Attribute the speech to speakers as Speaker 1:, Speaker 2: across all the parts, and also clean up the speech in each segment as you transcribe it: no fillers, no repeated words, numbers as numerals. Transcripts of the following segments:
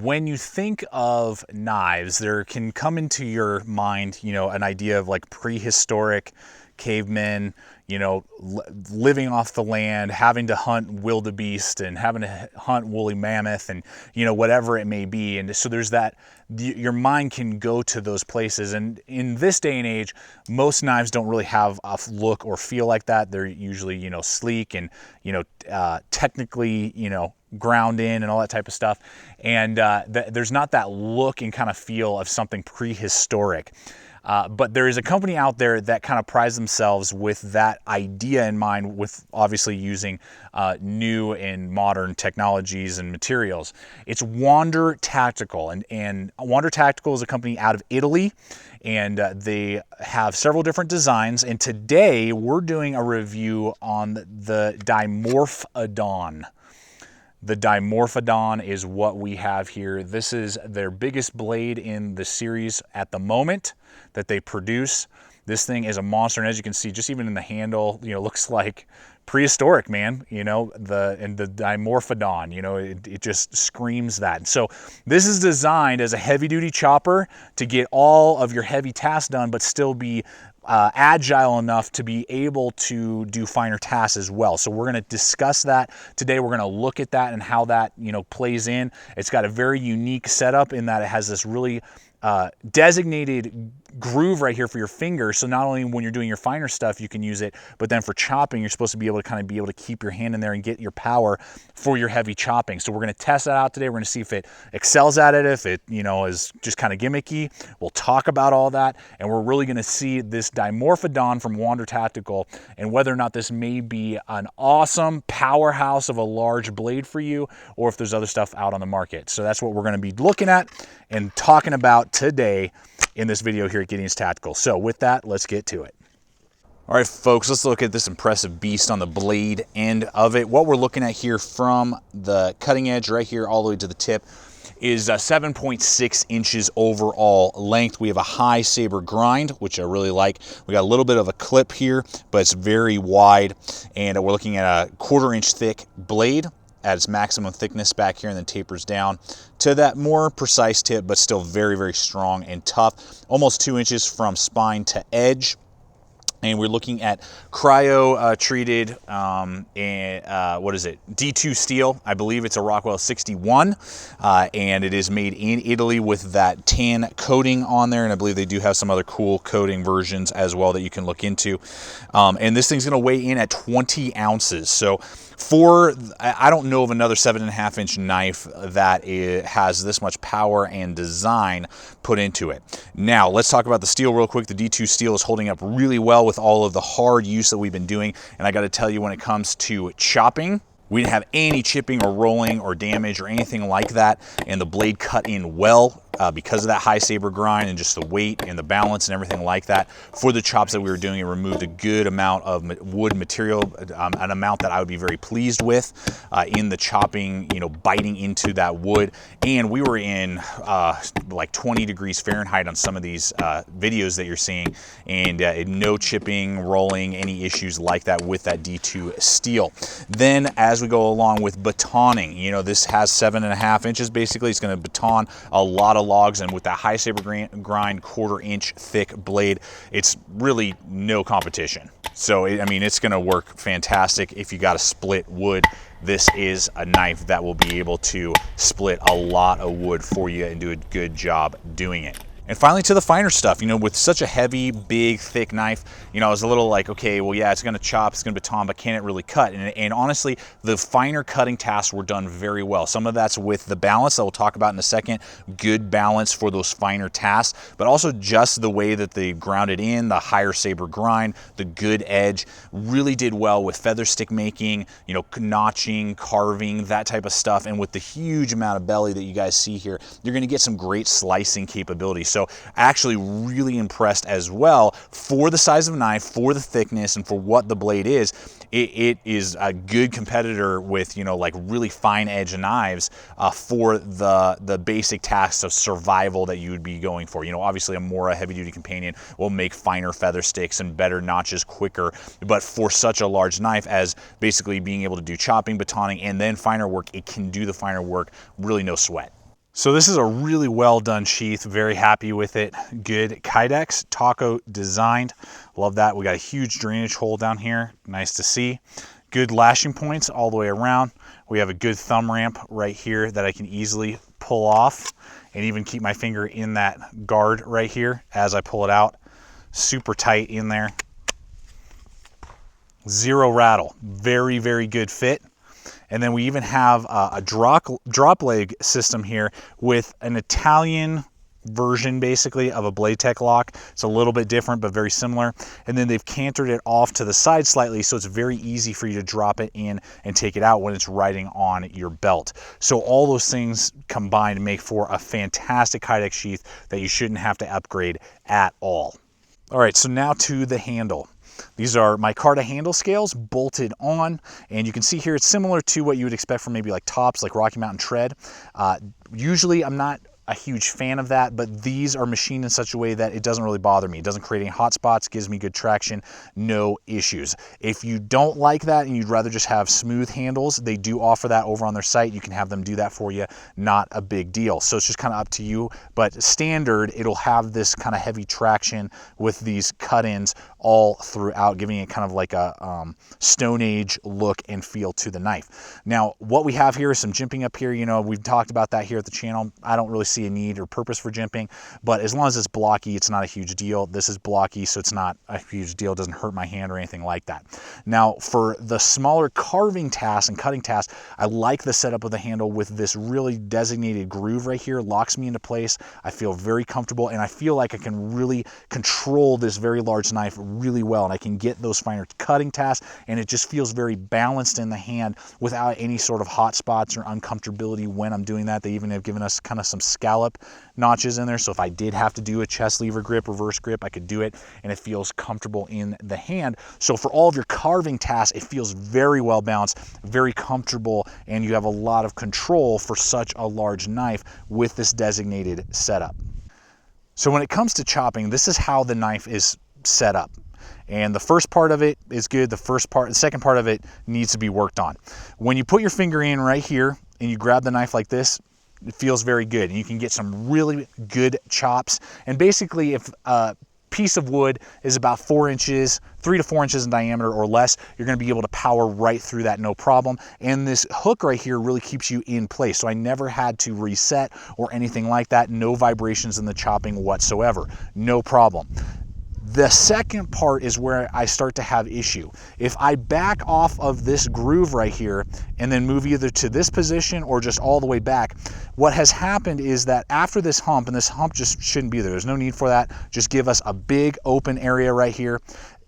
Speaker 1: when you think of knives, there can come into your mind, you know, an idea of like prehistoric cavemen, you know, living off the land, having to hunt wildebeest and having to hunt woolly mammoth and, you know, whatever it may be. And so there's that, your mind can go to those places. And in this day and age, most knives don't really have a look or feel like that. They're usually, you know, sleek and, you know, technically, you know, ground in and all that type of stuff. And there's not that look and kind of feel of something prehistoric. But there is a company out there that kind of prides themselves with that idea in mind, with obviously using new and modern technologies and materials. It's Wander Tactical, and Wander Tactical is a company out of Italy, and they have several different designs. And today we're doing a review on the Dimorphodon. The Dimorphodon is what we have here. This is their biggest blade in the series at the moment that they produce. This thing is a monster, and as you can see, just even in the handle, you know, looks like prehistoric, man. You know, the Dimorphodon, you know, it just screams that. So this is designed as a heavy-duty chopper to get all of your heavy tasks done, but still be agile enough to be able to do finer tasks as well. So we're going to discuss that today. We're going to look at that and how that, you know, plays in. It's got a very unique setup in that it has this really designated groove right here for your finger. So not only when you're doing your finer stuff you can use it, but then for chopping you're supposed to be able to kind of be able to keep your hand in there and get your power for your heavy chopping. So we're going to test that out today. We're going to see if it excels at it, if it, you know, is just kind of gimmicky. We'll talk about all that, and we're really going to see this Dimorphodon from Wander Tactical and whether or not this may be an awesome powerhouse of a large blade for you, or if there's other stuff out on the market. So that's what we're going to be looking at and talking about today in this video here at Gideon's Tactical. So with that, let's get to it. All right, folks, let's look at this impressive beast on the blade end of it. What we're looking at here from the cutting edge right here all the way to the tip is 7.6 inches overall length. We have a high saber grind, which I really like. We got a little bit of a clip here, but it's very wide, and we're looking at a 1/4 inch thick blade at its maximum thickness back here, and then tapers down to that more precise tip, but still very, very strong and tough. Almost 2 inches from spine to edge. And we're looking at cryo treated, what is it? D2 steel. I believe it's a Rockwell 61, and it is made in Italy with that tan coating on there. And I believe they do have some other cool coating versions as well that you can look into. And this thing's going to weigh in at 20 ounces. So I don't know of another 7.5 inch knife that has this much power and design put into it. Now let's talk about the steel real quick. The D2 steel is holding up really well with all of the hard use that we've been doing. And I got to tell you, when it comes to chopping, we didn't have any chipping or rolling or damage or anything like that. And the blade cut in well because of that high saber grind and just the weight and the balance and everything like that. For the chops that we were doing, it removed a good amount of wood material, an amount that I would be very pleased with in the chopping, you know, biting into that wood. And we were in like 20 degrees Fahrenheit on some of these videos that you're seeing, and no chipping, rolling, any issues like that with that D2 steel. Then as we go along with batoning, you know, this has 7.5 inches basically. It's going to baton a lot of logs, and with that high saber grind 1/4 inch thick blade, it's really no competition. So I mean, it's going to work fantastic if you got to split wood. This is a knife that will be able to split a lot of wood for you and do a good job doing it. And finally, to the finer stuff, you know, with such a heavy, big, thick knife, you know, I was a little like, okay, well, yeah, it's going to chop, it's going to baton, but can it really cut? And honestly, the finer cutting tasks were done very well. Some of that's with the balance that we'll talk about in a second, good balance for those finer tasks, but also just the way that they grounded in, the higher saber grind, the good edge, really did well with feather stick making, you know, notching, carving, that type of stuff. And with the huge amount of belly that you guys see here, you're going to get some great slicing capability. So actually really impressed as well for the size of a knife, for the thickness, and for what the blade is. It is a good competitor with, you know, like really fine edge knives for the basic tasks of survival that you would be going for. You know, obviously a more heavy duty companion will make finer feather sticks and better notches quicker, but for such a large knife as basically being able to do chopping, batoning, and then finer work, it can do the finer work, really no sweat. So this is a really well done sheath, very happy with it. Good Kydex, taco designed, love that. We got a huge drainage hole down here, nice to see. Good lashing points all the way around. We have a good thumb ramp right here that I can easily pull off and even keep my finger in that guard right here as I pull it out. Super tight in there. Zero rattle, very, very good fit. And then we even have a drop leg system here with an Italian version basically of a Blade Tech lock. It's a little bit different but very similar. And then they've cantered it off to the side slightly so it's very easy for you to drop it in and take it out when it's riding on your belt. So all those things combined make for a fantastic Kydex sheath that you shouldn't have to upgrade at all. All right, so now to the handle. These are micarta handle scales bolted on, and you can see here it's similar to what you would expect from maybe like tops, like Rocky Mountain Tread. Usually I'm not a huge fan of that, but these are machined in such a way that it doesn't really bother me. It doesn't create any hot spots, gives me good traction, no issues. If you don't like that and you'd rather just have smooth handles, they do offer that over on their site. You can have them do that for you, not a big deal. So it's just kind of up to you, but standard, it'll have this kind of heavy traction with these cut-ins all throughout, giving it kind of like a Stone Age look and feel to the knife. Now, what we have here is some jimping up here. You know, we've talked about that here at the channel. I don't really see a need or purpose for jimping, but as long as it's blocky, it's not a huge deal. This is blocky, so it's not a huge deal. It doesn't hurt my hand or anything like that. Now, for the smaller carving tasks and cutting tasks, I like the setup of the handle with this really designated groove right here. Locks me into place. I feel very comfortable, and I feel like I can really control this very large knife really well, and I can get those finer cutting tasks, and it just feels very balanced in the hand without any sort of hot spots or uncomfortability when I'm doing that. They even have given us kind of some scallop notches in there, so if I did have to do a chest lever grip, reverse grip, I could do it, and it feels comfortable in the hand. So for all of your carving tasks, it feels very well balanced, very comfortable, and you have a lot of control for such a large knife with this designated setup. So when it comes to chopping, this is how the knife is set up. And the first part of it is good. The second part of it needs to be worked on. When you put your finger in right here and you grab the knife like this, it feels very good. And you can get some really good chops. And basically, if a piece of wood is about 4 inches, 3 to 4 inches in diameter or less, you're going to be able to power right through that, no problem. And this hook right here really keeps you in place. So I never had to reset or anything like that. No vibrations in the chopping whatsoever. No problem. The second part is where I start to have issue. If I back off of this groove right here and then move either to this position or just all the way back, what has happened is that after this hump, and this hump just shouldn't be there, there's no need for that, just give us a big open area right here,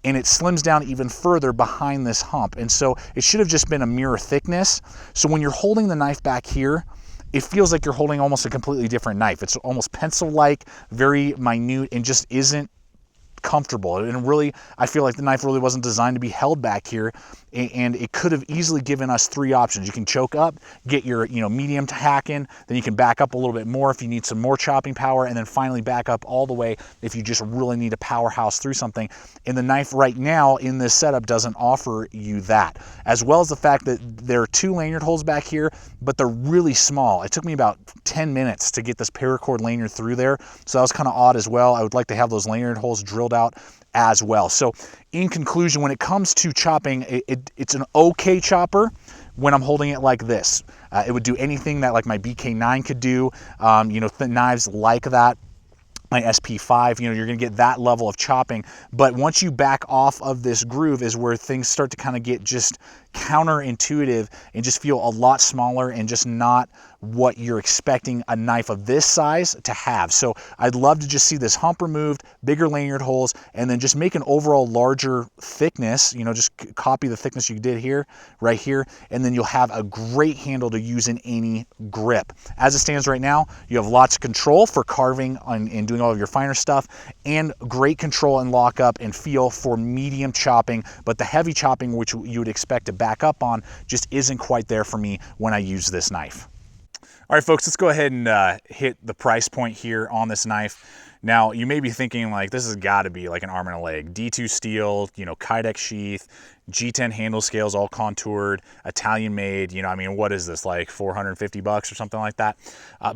Speaker 1: and it slims down even further behind this hump. And so it should have just been a mirror thickness. So when you're holding the knife back here, it feels like you're holding almost a completely different knife. It's almost pencil-like, very minute, and just isn't comfortable. And really, I feel like the knife really wasn't designed to be held back here, and it could have easily given us 3 options. You can choke up, get your medium to hack in, then you can back up a little bit more if you need some more chopping power, and then finally back up all the way if you just really need a powerhouse through something. And the knife right now in this setup doesn't offer you that, as well as the fact that there are 2 lanyard holes back here, but they're really small. It took me about 10 minutes to get this paracord lanyard through there, so that was kind of odd as well. I would like to have those lanyard holes drilled out as well. So in conclusion, when it comes to chopping, it's an okay chopper when I'm holding it like this. It would do anything that like my BK9 could do, knives like that, my SP5, you're going to get that level of chopping. But once you back off of this groove is where things start to kind of get just counterintuitive and just feel a lot smaller and just not what you're expecting a knife of this size to have. So I'd love to just see this hump removed, bigger lanyard holes, and then just make an overall larger thickness, just copy the thickness you did here, right here, and then you'll have a great handle to use in any grip. As it stands right now, you have lots of control for carving and doing all of your finer stuff, and great control and lockup and feel for medium chopping, but the heavy chopping, which you would expect to back up on, just isn't quite there for me when I use this knife. All right, folks, let's go ahead and hit the price point here on this knife. Now, you may be thinking like, this has got to be like an arm and a leg. D2 steel, Kydex sheath, G10 handle scales, all contoured, Italian made. You know, I mean, what is this, like $450 or something like that?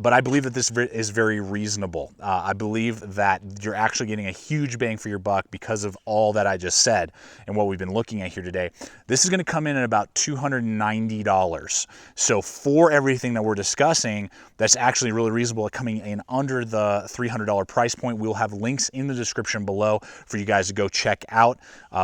Speaker 1: But I believe that this is very reasonable. I believe that you're actually getting a huge bang for your buck because of all that I just said and what we've been looking at here today. This is going to come in at about $290. So for everything that we're discussing, that's actually really reasonable, coming in under the $300 price point. We'll have links in the description below for you guys to go check out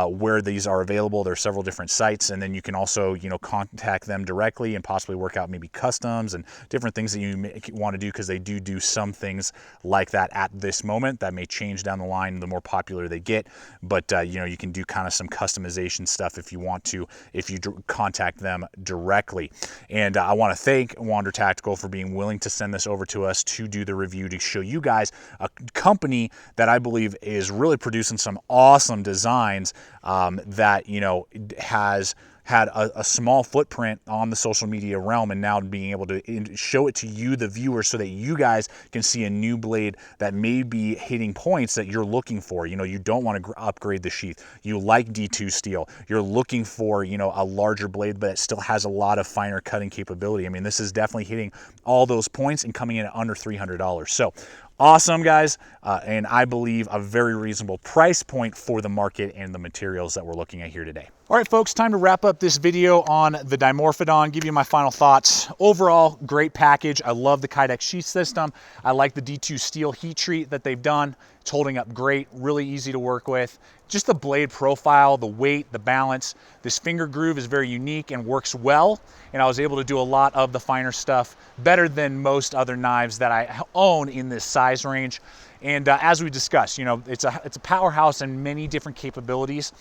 Speaker 1: where these are available. There are several different sites, and then you can also, you know, contact them directly and possibly work out maybe customs and different things that you may want to do, because they do some things like that at this moment. That may change down the line the more popular they get, but you know, you can do kind of some customization stuff if you want to, if you contact them directly. And I want to thank Wander Tactical for being willing to send this over to us to do the review, to show you guys a company that I believe is really producing some awesome designs that, you know, has had a small footprint on the social media realm, and now being able to show it to you, the viewers, so that you guys can see a new blade that may be hitting points that you're looking for. You know, you don't want to upgrade the sheath. You like D2 steel. You're looking for, you know, a larger blade, but it still has a lot of finer cutting capability. I mean, this is definitely hitting all those points and coming in at under $300. So awesome, guys, and I believe a very reasonable price point for the market and the materials that we're looking at here today. All right, folks, time to wrap up this video on the Dimorphodon, give you my final thoughts. Overall, great package. I love the Kydex sheath system. I like the D2 steel heat treat that they've done. It's holding up great, really easy to work with. Just the blade profile, the weight, the balance. This finger groove is very unique and works well, and I was able to do a lot of the finer stuff better than most other knives that I own in this size range. And as we discussed, you know, it's a powerhouse in many different capabilities,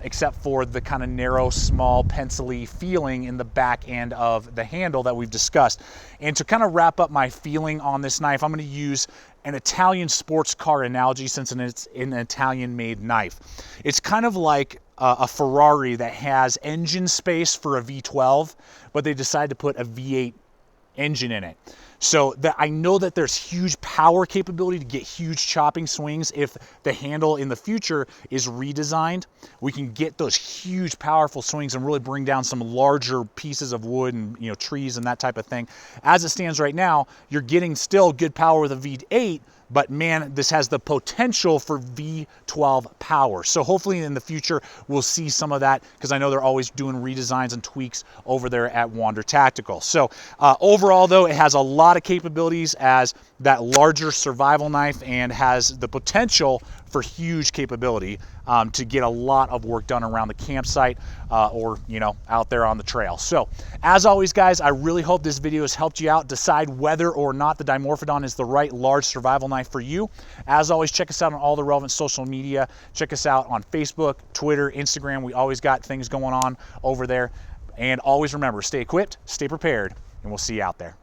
Speaker 1: except for the kind of narrow, small, pencil-y feeling in the back end of the handle that we've discussed. And to kind of wrap up my feeling on this knife, I'm going to use an Italian sports car analogy, since it's an Italian-made knife. It's kind of like a Ferrari that has engine space for a V12, but they decide to put a V8 engine in it. So that I know that there's huge power capability to get huge chopping swings. If the handle in the future is redesigned, we can get those huge powerful swings and really bring down some larger pieces of wood and, you know, trees and that type of thing. As it stands right now, you're getting still good power with a V8, but man, this has the potential for V12 power. So hopefully in the future, we'll see some of that, because I know they're always doing redesigns and tweaks over there at Wander Tactical. So overall though, it has a lot of capabilities as that larger survival knife, and has the potential for huge capability to get a lot of work done around the campsite or, you know, out there on the trail. So as always, guys, I really hope this video has helped you out decide whether or not the Dimorphodon is the right large survival knife for you. As always, check us out on all the relevant social media. Check us out on Facebook, Twitter, Instagram. We always got things going on over there. And always remember, stay equipped, stay prepared, and we'll see you out there.